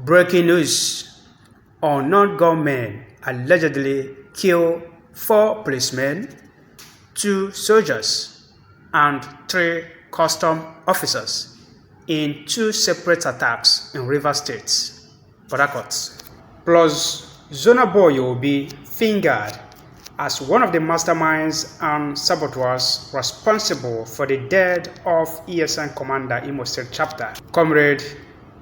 Breaking news: unknown gunmen allegedly kill 4 policemen, 2 soldiers, and 3 custom officers in 2 separate attacks in Rivers State, Port Harcourt. Plus, ZonaBoy will be fingered as one of the masterminds and saboteurs responsible for the death of ESN Commander Imo State Chapter, Comrade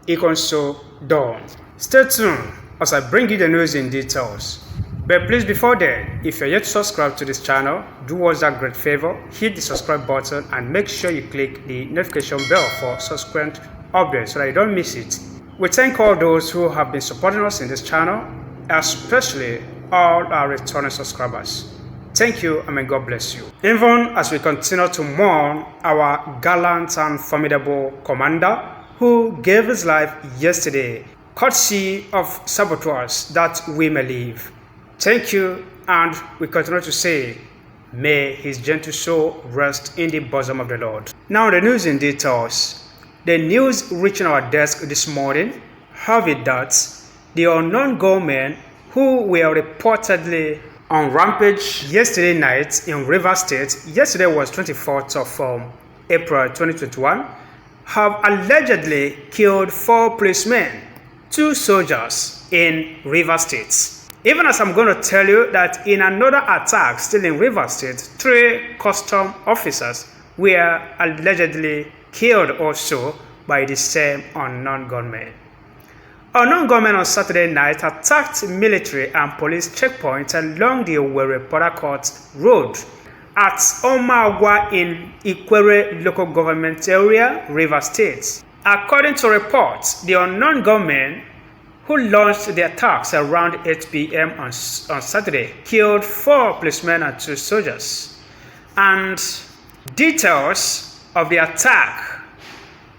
Ikonso Dawn. Stay tuned as I bring you the news in details. But please, before then, if you're yet to subscribe to this channel, do us that great favor, hit the subscribe button and make sure you click the notification bell for subsequent updates so that you don't miss it. We thank all those who have been supporting us in this channel, especially all our returning subscribers. Thank you and may God bless you. Even as we continue to mourn our gallant and formidable commander who gave his life yesterday, courtesy of saboteurs that we may live. Thank you, and we continue to say, may his gentle soul rest in the bosom of the Lord. Now the news in details. The news reaching our desk this morning have it that the unknown gunmen who were reportedly on rampage yesterday night in Rivers State, yesterday was 24th of April 2021, have allegedly killed 4 policemen, 2 soldiers in Rivers State. Even as I'm going to tell you that in another attack still in Rivers State, 3 custom officers were allegedly killed also by the same unknown gunmen. Unknown gunmen on Saturday night attacked military and police checkpoints along the Owerri Port Harcourt Road at Omagwa in Ikwere local government area, Rivers State. According to reports, the unknown gunmen who launched the attacks around 8 p.m. on Saturday killed 4 policemen and 2 soldiers. And details of the attack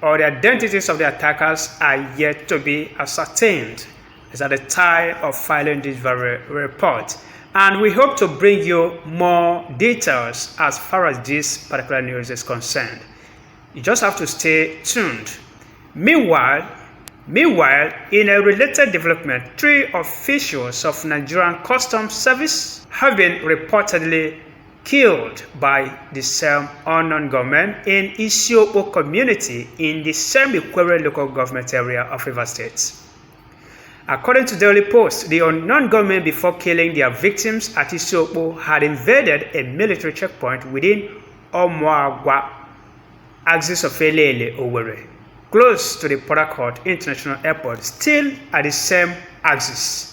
or the identities of the attackers are yet to be ascertained. It's at the time of filing this very report. And we hope to bring you more details as far as this particular news is concerned. You just have to stay tuned. Meanwhile, in a related development, 3 officials of Nigerian Customs Service have been reportedly killed by the same unknown gunmen in Isiopo community in the same Ikwere local government area of Rivers State. According to Daily Post, the unknown gunmen before killing their victims at Isiopo had invaded a military checkpoint within Omuagwa, axis of Elele, Owerri, close to the Port Harcourt International Airport, still at the same axis.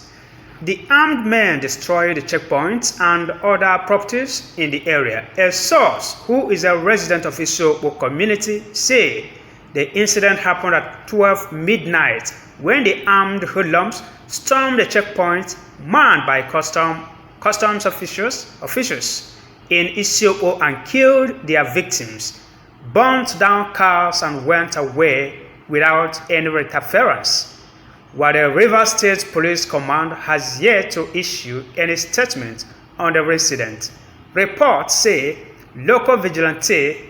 The armed men destroyed the checkpoints and other properties in the area. A source who is a resident of Isiopo community said the incident happened at 12 midnight when the armed hoodlums stormed the checkpoint manned by customs officials in Isiopo and killed their victims, burnt down cars and went away without any interference. While the Rivers State Police Command has yet to issue any statement on the incident, reports say local vigilante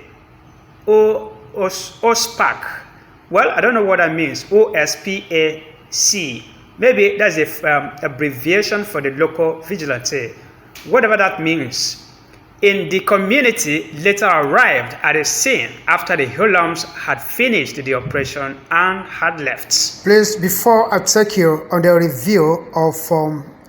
Suspct, well, I don't know what that means, OSPAC, maybe that's a abbreviation for the local vigilante, whatever that means, in the community later arrived at the scene after the hoodlums had finished the operation and had left. Please, before I take you on the review of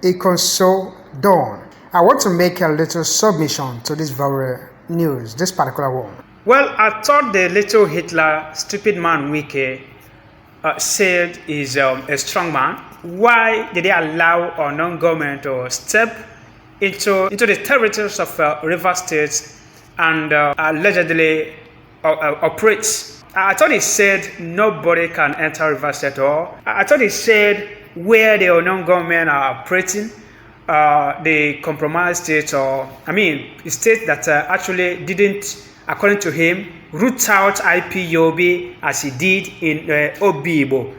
Ikonso Dawn, I want to make a little submission to this very news, this particular one. Well, I thought the little Hitler, stupid man Wike said is a strong man. Why did they allow unknown government to step into the territories of Rivers State and allegedly operates? I thought he said nobody can enter Rivers State, or I thought he said where the unknown government are operating, the compromised state, or a state that actually didn't, according to him, root out IPOB as he did in Obibo.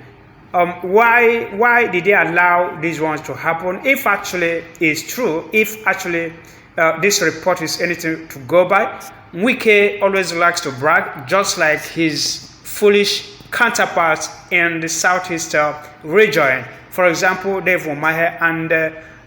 Why did they allow these ones to happen? If actually it's true, if actually this report is anything to go by, Wike always likes to brag, just like his foolish counterparts in the southeast region. For example, Dave Umahe and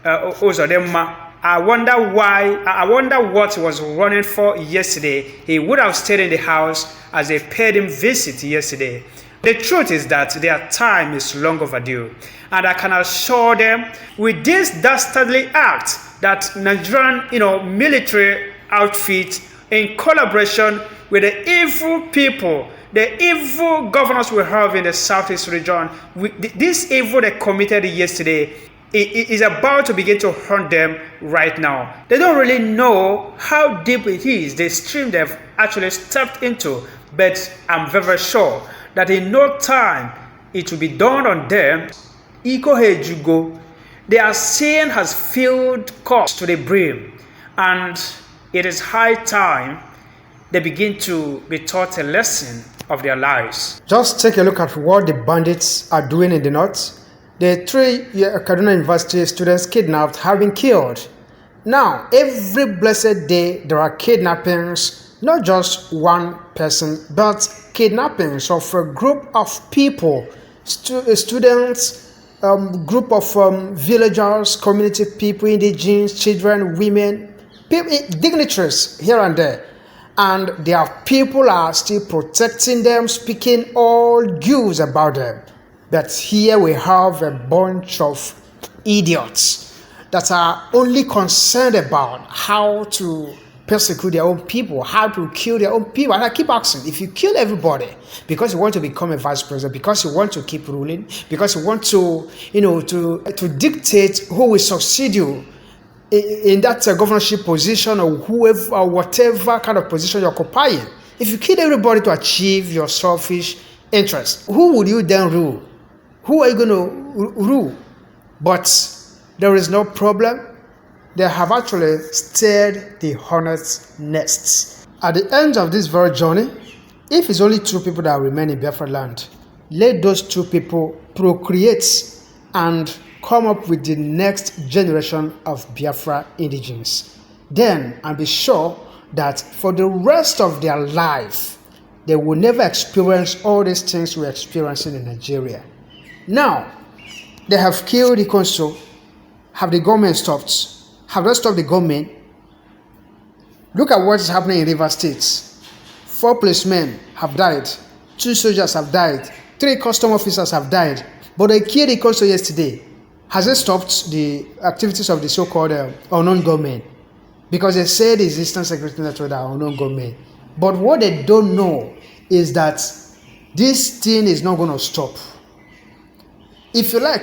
Ozodema. I wonder what he was running for yesterday. He would have stayed in the house as they paid him visit yesterday. The truth is that their time is long overdue. And I can assure them, with this dastardly act that Nigerian, military outfit, in collaboration with the evil people, the evil governors we have in the southeast region, this evil they committed yesterday, it is about to begin to haunt them right now. They don't really know how deep it is, the stream they've actually stepped into, but I'm very sure that in no time it will be done on them. Their sin has filled cups to the brim, and it is high time they begin to be taught a lesson of their lives. Just take a look at what the bandits are doing in the north. The 3 Kaduna University students kidnapped have been killed. Now, every blessed day there are kidnappings, not just one person, but kidnappings of a group of people, students, group of villagers, community people, indigenous, children, women, people, dignitaries here and there. And their people are still protecting them, speaking all good about them. But here we have a bunch of idiots that are only concerned about how to persecute their own people, how to kill their own people. And I keep asking, if you kill everybody because you want to become a vice president, because you want to keep ruling, because you want to, to dictate who will succeed you in that governorship position, or whoever or whatever kind of position you're occupying, if you kill everybody to achieve your selfish interest, who would you then rule? Who are you going to rule? But there is no problem. They have actually stirred the hornet's nests. At the end of this very journey, if it's only 2 people that remain in Biafra land, let those 2 people procreate and come up with the next generation of Biafra indigenes. Then, and be sure that for the rest of their life, they will never experience all these things we're experiencing in Nigeria. Now, they have killed Ikonso. Have the government stopped? Have they stopped the government? Look at what is happening in River State. 4 policemen have died. 2 soldiers have died. 3 custom officers have died. But they killed Ikonso yesterday. Has it stopped the activities of the so-called unknown government? Because they say the existence security network are unknown government. But what they don't know is that this thing is not going to stop. If you like,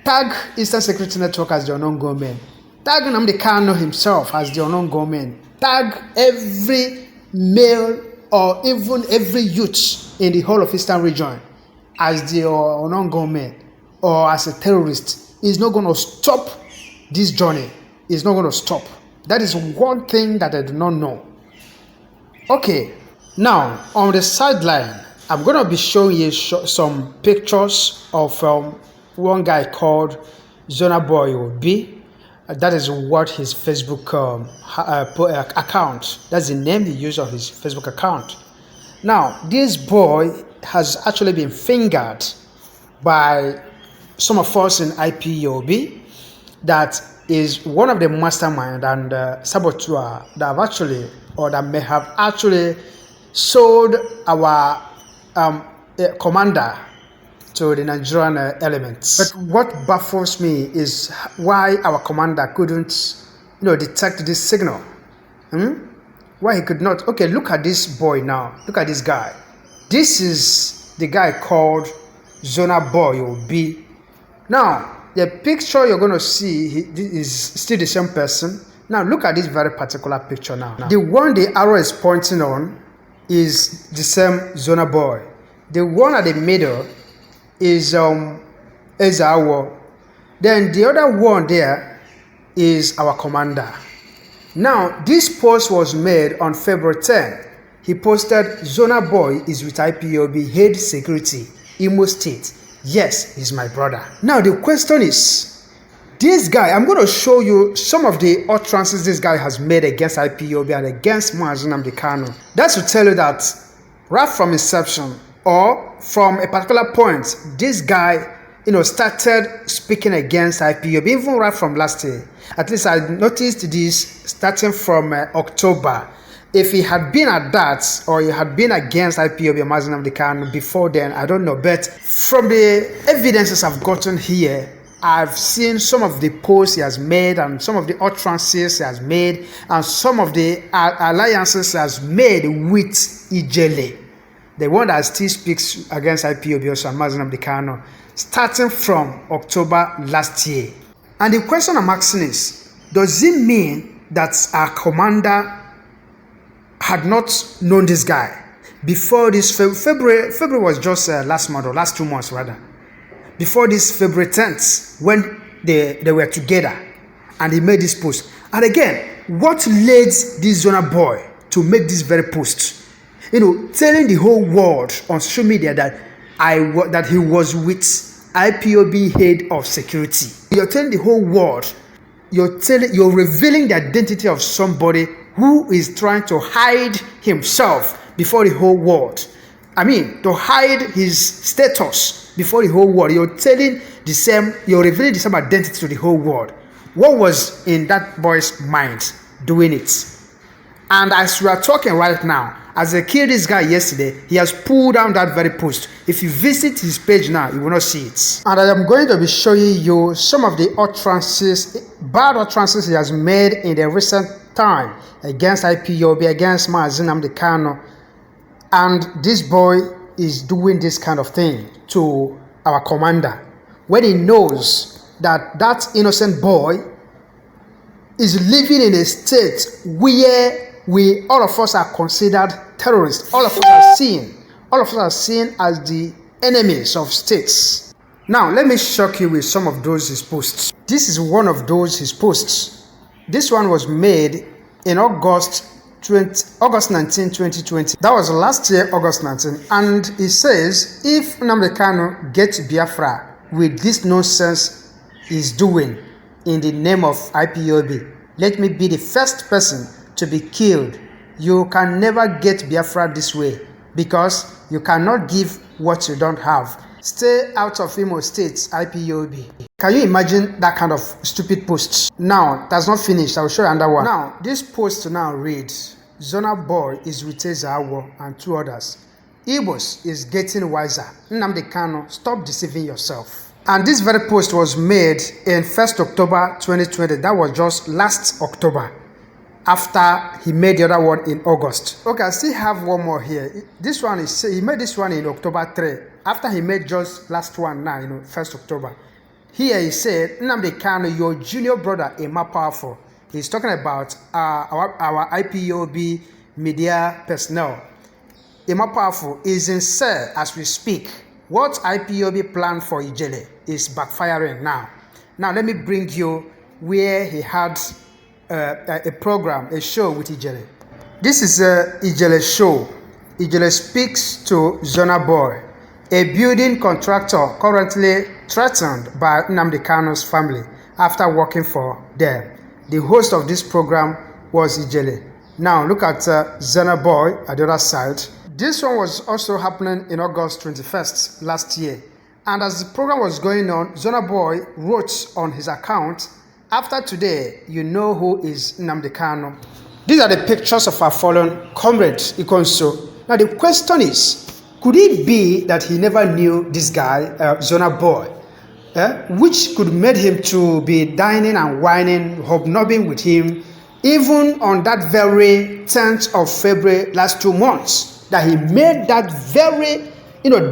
tag Eastern Security Network as the unknown government. Tag Nnamdi Kanu himself as the unknown government. Tag every male or even every youth in the whole of Eastern region as the unknown government or as a terrorist. Is not going to stop this journey. It's not going to stop. That is one thing that I do not know. Okay, now on the sideline, I'm going to be showing you some pictures of one guy called ZonaBoy. That is what his Facebook account, that's the name he used on his Facebook account. Now, this boy has actually been fingered by some of us in IPOB. That is one of the mastermind and saboteur that have actually, or that may have actually sold our commander to the Nigerian elements. But what baffles me is why our commander couldn't, detect this signal. Why he could not? Okay, look at this boy now. Look at this guy. This is the guy called ZonaBoy. Now, the picture you're going to see is still the same person. Now, look at this very particular picture now. The one the arrow is pointing on is the same ZonaBoy. The one at the middle is our. Then the other one there is our commander. Now, this post was made on February 10. He posted, ZonaBoy is with IPOB head security, Imo State. Yes, he's my brother. Now, the question is, this guy, I'm going to show you some of the utterances this guy has made against IPOB and against Nnamdi Kanu. That's to tell you that right from inception, or from a particular point, this guy, started speaking against IPOB, even right from last year. At least I noticed this starting from October. If he had been at that, or he had been against IPOB or Mazi Nnamdi Kanu before then, I don't know. But from the evidences I've gotten here, I've seen some of the posts he has made and some of the utterances he has made and some of the alliances he has made with Allgdly, the one that still speaks against IPOB also and Mazi Nnamdi Kanu, starting from October last year. And the question I'm asking is, does it mean that our commander had not known this guy before this February was just last month, or last 2 months rather, before this February 10th, when they were together and he made this post? And again, what led this ZonaBoy to make this very post? Telling the whole world on social media that he was with IPOB head of security. You're telling the whole world, you're revealing the identity of somebody who is trying to hide himself before the whole world. I mean, to hide his status before the whole world. You're revealing the same identity to the whole world. What was in that boy's mind doing it? And as we are talking right now, as I killed this guy yesterday, he has pulled down that very post. If you visit his page now, you will not see it. And I am going to be showing you some of the bad utterances he has made in the recent time against IPOB, against Mazi Nnamdi Kanu. And this boy is doing this kind of thing to our commander when he knows that that innocent boy is living in a state where all of us are considered terrorists. All of us are seen as the enemies of states. Now, let me shock you with some of those his posts. This is one of those his posts. This one was made in August 19, 2020. That was last year, August 19. And he says, if Nnamdi Kanu gets Biafra with this nonsense he's doing in the name of IPOB, let me be the first person to be killed. You can never get Biafra this way because you cannot give what you don't have. Stay out of Imo State's IPOB. Can you imagine that kind of stupid post? Now, that's not finished. I will show you another one. Now, this post now reads, ZonaBoy is with Awo and 2 others. Igbos is getting wiser. Nnamdi Kanu, stop deceiving yourself. And this very post was made in 1st October 2020. That was just last October, after he made the other one in August. Okay, I still have one more here. This one is, he made this one in October 3, after he made just last one now, 1st October. Here he said, Nnamdi Kanu, your junior brother, Emma Powerful. He's talking about our IPOB media personnel. Emma Powerful is in cell as we speak. What IPOB planned for Allgdly is backfiring now. Now let me bring you where he had a program, a show with Allgdly. This is a Allgdly show. Allgdly speaks to ZonaBoy, a building contractor currently threatened by Nnamdi Kanu's family after working for them. The host of this program was Allgdly. Now look at ZonaBoy at the other side. This one was also happening in August 21st last year. And as the program was going on, ZonaBoy wrote on his account, after today, you know who is Nnamdi Kanu. These are the pictures of our fallen comrade, Ikonso. Now the question is, could it be that he never knew this guy, ZonaBoy, which could made him to be dining and whining, hobnobbing with him, even on that very 10th of February last 2 months, that he made that very,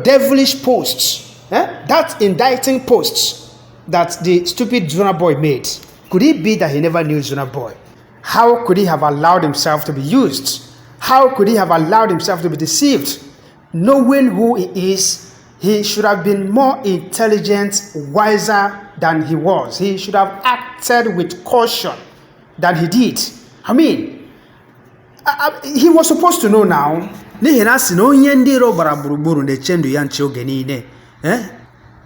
devilish posts, that indicting posts that the stupid ZonaBoy made. Could it be that he never knew ZonaBoy? How could he have allowed himself to be used? How could he have allowed himself to be deceived? Knowing who he is, he should have been more intelligent, wiser than he was. He should have acted with caution than he did. I mean, he was supposed to know now.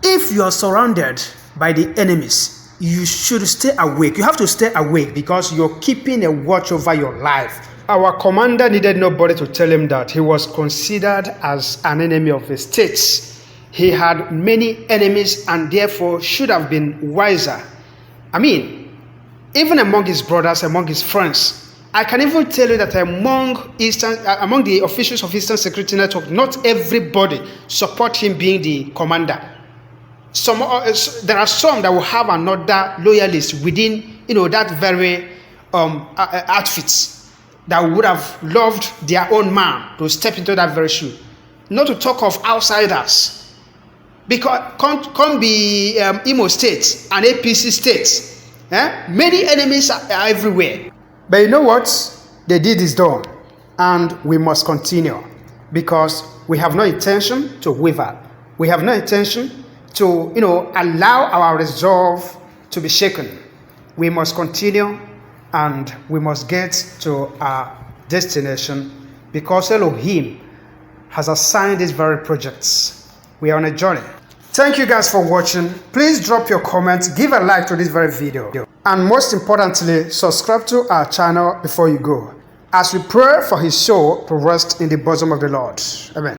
If you are surrounded by the enemies, you should stay awake. You have to stay awake because you're keeping a watch over your life Our commander needed nobody to tell him that he was considered as an enemy of the states. He had many enemies and therefore should have been wiser. I mean, even among his brothers, among his friends, I can even tell you that among the officials of Eastern Security Network, not everybody support him being the commander. There are some that will have another loyalist within, that very outfit that would have loved their own man to step into that very shoe. Not to talk of outsiders, because can't be Imo State and APC State. Many enemies are everywhere. But you know what? The deed is done, and we must continue, because we have no intention to waver. We have no intention to, allow our resolve to be shaken. We must continue, and we must get to our destination, because Elohim has assigned these very projects. We are on a journey. Thank you guys for watching. Please drop your comments, give a like to this very video, and most importantly, subscribe to our channel before you go, as we pray for his soul to rest in the bosom of the Lord. Amen.